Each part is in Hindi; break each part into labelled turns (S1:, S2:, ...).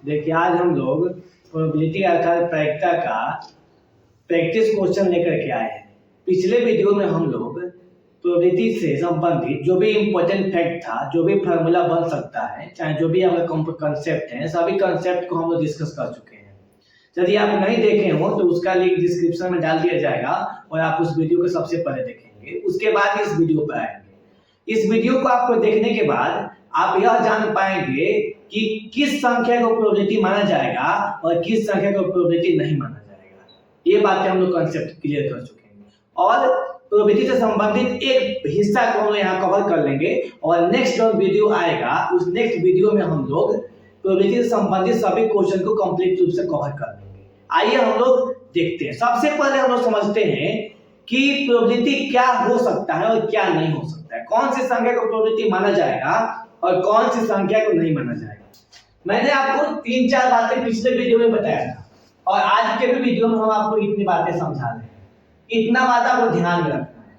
S1: देखिए आज हम लोग प्रोबेबिलिटी अर्थात प्रायिकता का प्रैक्टिस क्वेश्चन लेकर के आए हैं। पिछले वीडियो में हम लोग प्रोबेबिलिटी से संबंधित जो भी इम्पोर्टेंट फैक्ट था, जो भी फार्मूला बन सकता है, चाहे जो भी हमारे कंसेप्ट हैं, सभी कंसेप्ट को हम लोग डिस्कस कर चुके हैं। यदि आप नहीं देखे हो तो उसका लिंक डिस्क्रिप्शन में डाल दिया जाएगा और आप उस वीडियो को सबसे पहले देखेंगे, उसके बाद इस वीडियो पर आएंगे। इस वीडियो को आपको देखने के बाद आप यह जान पाएंगे कि किस संख्या को प्रोबेबिलिटी माना जाएगा और किस संख्या को प्रोबेबिलिटी नहीं माना जाएगा। ये बातें हम लोग कंसेप्ट क्लियर कर चुके हैं और प्रोबेबिलिटी से संबंधित एक हिस्सा को हम यहाँ कवर कर लेंगे और नेक्स्ट जो वीडियो आएगा उस नेक्स्ट वीडियो में हम लोग प्रोबेबिलिटी से संबंधित सभी क्वेश्चन को कंप्लीट रूप से कवर कर लेंगे। आइए हम लोग देखते हैं। सबसे पहले हम लोग समझते हैं कि प्रोबेबिलिटी क्या हो सकता है और क्या नहीं हो सकता है, कौन सी संख्या को प्रोबेबिलिटी माना जाएगा और कौन सी संख्या को नहीं माना जाएगा। मैंने आपको 3-4 बातें पिछले वीडियो में बताया था और आज के भी वीडियो में हम आपको इतनी बातें समझा रहे हैं। इतना बात आपको ध्यान में रखना है।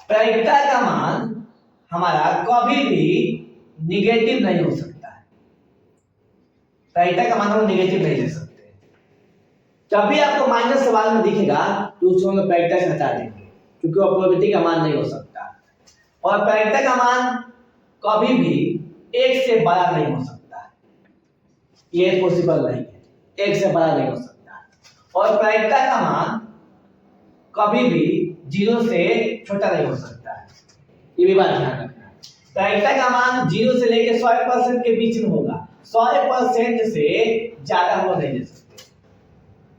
S1: प्रायिकता का मान हमारा कभी भी निगेटिव नहीं हो सकता है। प्रायिकता का मान हम निगेटिव नहीं ले सकते। जब भी आपको माइनस सवाल में दिखेगा तो उसको हम प्रायिकता से हटा देंगे क्योंकि वो प्रोबेबिलिटी का मान नहीं हो सकता। और प्रायिकता का मान कभी भी 1 से बड़ा नहीं हो सकता है, ये पॉसिबल नहीं है, 1 से बड़ा नहीं हो सकता। और प्रायिकता का मान कभी भी 0 से छोटा नहीं हो सकता है, ये भी बात ध्यान रखना है। प्रायिकता का मान 0 से लेकर 100% के बीच में होगा, 100% से ज्यादा हम नहीं ले सकते।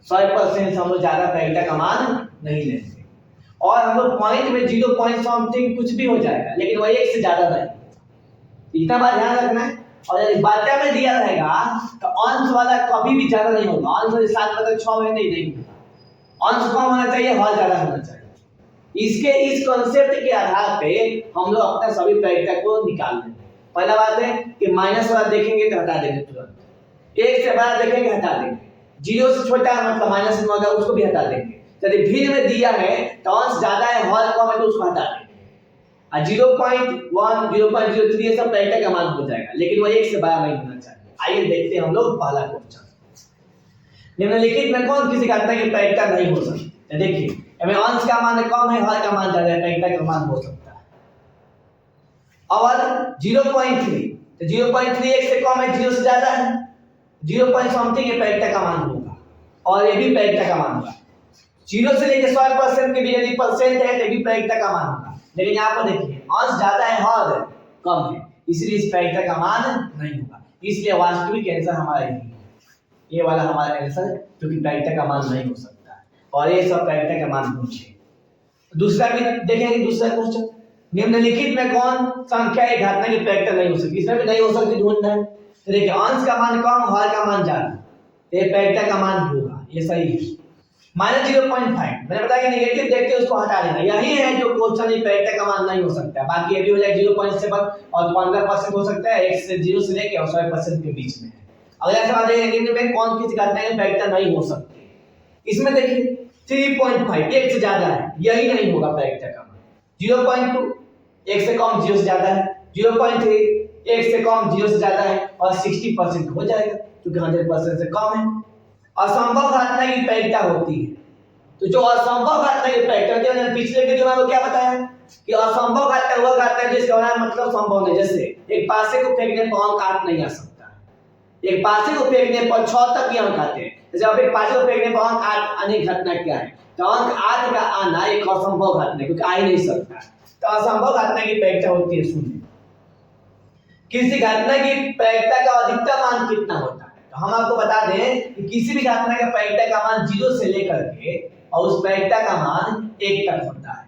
S1: 100% से हम लोग ज्यादा प्रायिकता का मान नहीं लेंगे और हम लोग पॉइंट में 0 पॉइंट समथिंग कुछ भी हो जाएगा, लेकिन वह 1 से ज्यादा नहीं। इतना बात ध्यान रखना है। और यदि बात्या में दिया रहेगा तो अंश वाला कभी भी ज्यादा नहीं होगा। अंश वाले 7/6 में नहीं होगा, अंश कम होना चाहिए, हर ज्यादा होना चाहिए। इसके इस कॉन्सेप्ट के आधार पे हम लोग अपने सभी प्रायिकता को निकाल लेंगे। पहला बात है कि माइनस वाला देखेंगे तो हटा देंगे तुरंत, 1 से बड़ा देखेंगे हटा देंगे, 0 से छोटा मतलब माइनस में होगा उसको भी हटा देंगे। यदि भिन्न में दिया है तो अंश ज्यादा है हर कम है तो उसको हटा देंगे। 0.1 0.03 ये सब प्रायिकता का मान हो जाएगा, लेकिन वो 1 से बड़ा नहीं होना चाहिए। आइए देखते हैं हम लोग पहला क्वेश्चन। निम्नलिखित में कौन किसी घटना की प्रायिकता नहीं हो सकती? देखिए हमें अंश का मान कम है, हर का मान ज्यादा है, प्रायिकता का मान हो सकता है। और 0.3 तो 0.3 1 से कम है, 0 से ज्यादा है, 0 पॉइंट समथिंग ये प्रायिकता का मान होगा और ये भी प्रायिकता का मान होगा। 0 से लेकर 100% के बीच यदि परसेंट है तो भी प्रायिकता का मान होगा। लेकिन यहाँ पर देखिए अंश ज्यादा है हर कम है, इसलिए इस प्रायिकता का मान नहीं होगा। इसलिए वास्तविक आंसर हमारा यही है, ये वाला हमारा आंसर, क्योंकि प्रायिकता का मान नहीं हो सकता है और ये सब प्रायिकता का मान पूछे। दूसरा भी देखेंगे, दूसरा क्वेश्चन, निम्नलिखित में कौन संख्या एक घटना की प्रायिकता नहीं हो सकती? इसमें भी नहीं हो सकती, ढूंढना है। तो देखिए अंश का मान कम, हर का मान ज्यादा, ये प्रायिकता का मान होगा, ये सही है। -0.5 मैंने बताया कि नेगेटिव देखते उसको हटा देना, यही है जो क्वेश्चन ये प्रायिकता का मान नहीं हो सकता है। बाकी ये भी हो जाए 0.7 और 15% हो सकता है, 1 से 0 से लेकर 100% के बीच में है। अगला सवाल देखिए में कौन किसी घटना की प्रायिकता नहीं हो सकती? इसमें देखिए 3.5 1 से ज्यादा है, यही नहीं होगा प्रायिकता का मान। 0.2 1 से कम 0 से ज्यादा है, 0.3 1 से कम 0 से ज्यादा है और 60% हो जाएगा क्योंकि 100% से कम है। असंभव घटना की प्रायिकता होती है, तो जो असंभव घटना की प्रायिकता होती है, मैंने पिछले वीडियो में आपको क्या बताया कि असंभव घटना वो घटना है जिसका होना मतलब संभव नहीं। जैसे एक पासे को फेंकने पर अंक 8 नहीं आ सकता है, एक पासे को फेंकने पर 6 तक ही अंक आते हैं। जैसे आप एक पासे को फेंकने पर अंक 8 आने घटना क्या है? तो अंक 8 का आना एक असंभव घटना है क्योंकि आ ही नहीं सकता। तो असंभव घटना की प्रायिकता होती है 0। किसी घटना की प्रायिकता का अधिकतम मान कितना होता है? तो हम आपको बता दें कि किसी भी घटना का प्रायिकता का मान 0 से लेकर के और उस प्रायिकता का मान 1 तक होता है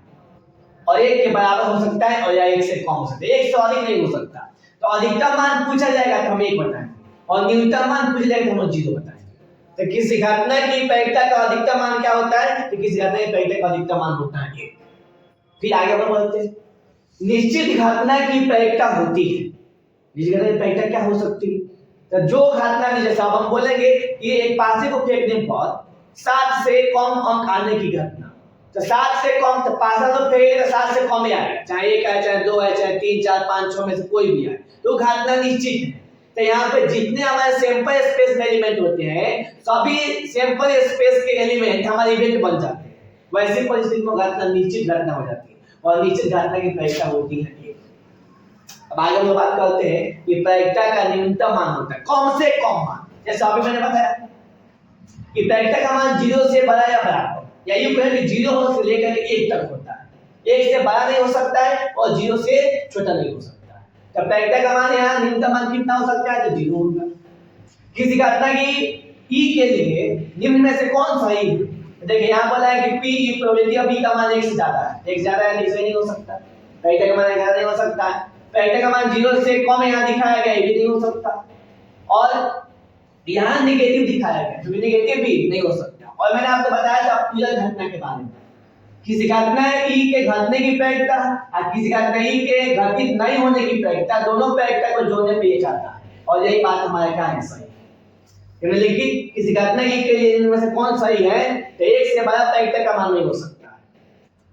S1: और 1 के बराबर हो सकता है और या 1 से कम हो सकता है, 1 से अधिक नहीं हो सकता। तो अधिकतम मान पूछा जाएगा तो हम 1 बताएंगे और न्यूनतम मान पूछा जाएगा तो हम 0 बताएंगे। तो किसी घटना की प्रायिकता का अधिकतम मान क्या होता है? तो किसी घटना की प्रायिकता का अधिकतम मान होता है 1। फिर आगे बढ़ते हैं, निश्चित घटना की प्रायिकता होती है। निश्चित घटना की प्रायिकता क्या हो सकती है? तो जो घटना नहीं, जैसा अब हम बोलेंगे कि एक पासे को फेंकने पर 7 से कम अंक आने की घटना, तो 7 से कम तो पासा तो फेंकेगा तो 7 से कम ही आएगा, चाहे 1 है, चाहे 2 है, चाहे 3 4 5 6 में से कोई भी आए, तो घटना निश्चित है। तो यहाँ पे जितने हमारे सैंपल स्पेस में एलिमेंट होते हैं सभी सैंपल स्पेस के एलिमेंट हमारे इवेंट बन जाते हैं। वैसी परिस्थिति में घटना निश्चित घटना हो जाती है और निश्चित घटना की प्रायिकता होती है। अब आगे हम लोग बात करते हैं कि प्रायिकता का न्यूनतम मान होता है, कम से कम मान। जैसे अभी मैंने बताया कि प्रायिकता का मान 0 से बड़ा या बराबर, या यूं कहें कि 0 से लेकर 1 तक होता है। 1 से बड़ा नहीं हो सकता है और 0 से छोटा नहीं हो सकता है। तो प्रायिकता का मान यहाँ न्यूनतम मान कितना हो सकता है? तो 0 होगा। किसी घटना की ई के लिए निम्न में से कौन सही है? देखिए यहाँ बोला है कि पी की प्रोबेबिलिटी ऑफ बी का मान 1 से ज्यादा है। 1 से ज्यादा है नहीं, सही नहीं हो सकता। प्रायिकता का मान ज्यादा नहीं हो सकता है। प्रायिकता का मान 0 से कम यहाँ दिखाया गया, ये भी नहीं हो सकता। और यहाँ नेगेटिव दिखाया गया, तो नेगेटिव भी नहीं हो सकता। और मैंने आपको बताया था पूरा घटना के बारे में, किसी घटना ई के घटने की प्रायिकता और किसी घटना ई के घटित नहीं होने की प्रायिकता, दोनों प्रायिकता को जोड़ने पे ये जाता है। और यही बात हमारे क्या है, सही है। लेकिन किसी घटना ई के लिए इनमें से कौन सही है? तो 1 से बड़ा प्रायिकता का मान नहीं हो सकता है।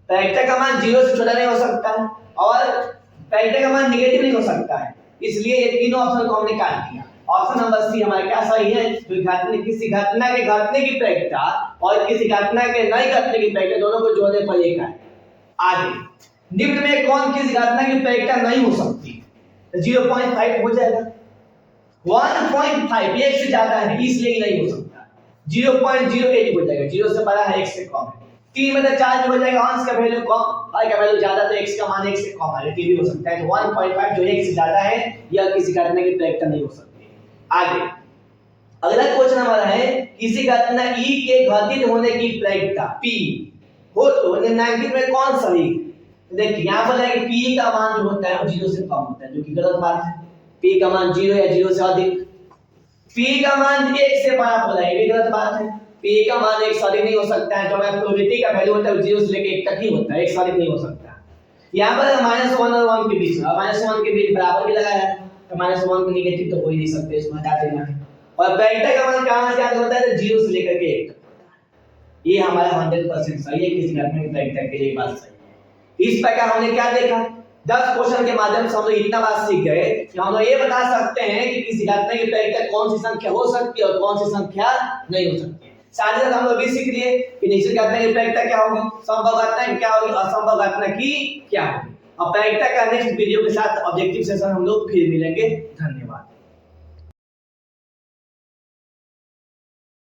S1: प्रायिकता का मान 0 से छोटा नहीं हो सकता है और प्रायिकता का मान नेगेटिव नहीं हो सकता है। इसलिए ये तीनों ऑप्शन को हमने काट दिया। ऑप्शन नंबर सी हमारा क्या सही है? तो किसी घटना के घटने की प्रायिकता और किसी घटना के नहीं घटने की प्रायिकता दोनों को जोड़ने पर एक है। आगे निम्न में कौन किसी घटना की प्रायिकता नहीं हो सकती? तो 0.5 हो जाएगा। 1.5 1 से ज्यादा है इसलिए नहीं हो सकता। 0.08 हो जाएगा, 0 से बड़ा है 1 से कम है। 3 में तो 4 हो जाएगा, अंश का वैल्यू कम, y का वैल्यू ज्यादा, तो x का मान 1 से कम है, ये भी हो सकता है। तो 1.5 जो 1 से ज्यादा है यह किसी घटना की प्रायिकता नहीं हो सकती। आगे अगला क्वेश्चन हमारा है किसी घटना ई के घटित होने की प्रायिकता p हो तो निम्नलिखित में कौन सही? देखिए यहाँ पर है कि p का मान जो होता है वो 0 से कम होता है, जो कि गलत बात है। p का मान 0 या 0 से अधिक। p का मान 1 से बड़ा बोला है, ये भी गलत बात है। p का मान 1 से अधिक नहीं हो सकता है। जो हमारा प्रोबेबिलिटी का वैल्यू होता है वो 0 से लेकर 1 तक ही होता है, 1 से अधिक नहीं हो सकता। यहाँ पर -1 और 1 के बीच में, -1 के बीच बराबर भी लगाया है तो -1 को नेगेटिव तो हो ही नहीं सकते, इसमें हटा देना है। और प्रायिकता का मान कहां से आता होता है? 0 से लेकर के 1 तक होता है। ये हमारा 100% सही है, किसी घटना की प्रायिकता के लिए बात सही है। इस प्रकार हमने क्या देखा? 10 क्वेश्चन के माध्यम से हम लोग इतना बात सीख गए कि हम लोग ये बता सकते हैं कि किसी घटना की प्रायिकता कौन सी संख्या हो सकती है और कौन सी संख्या नहीं हो सकती। साथ ही साथ हम लोग भी सीख लिए कि निश्चित घटना की प्रायिकता क्या होगी, संभव घटना क्या होगी, असंभव घटना की क्या होगी। अब प्रायिकता का नेक्स्ट वीडियो के साथ ऑब्जेक्टिव सेशन हम लोग फिर मिलेंगे। धन्यवाद।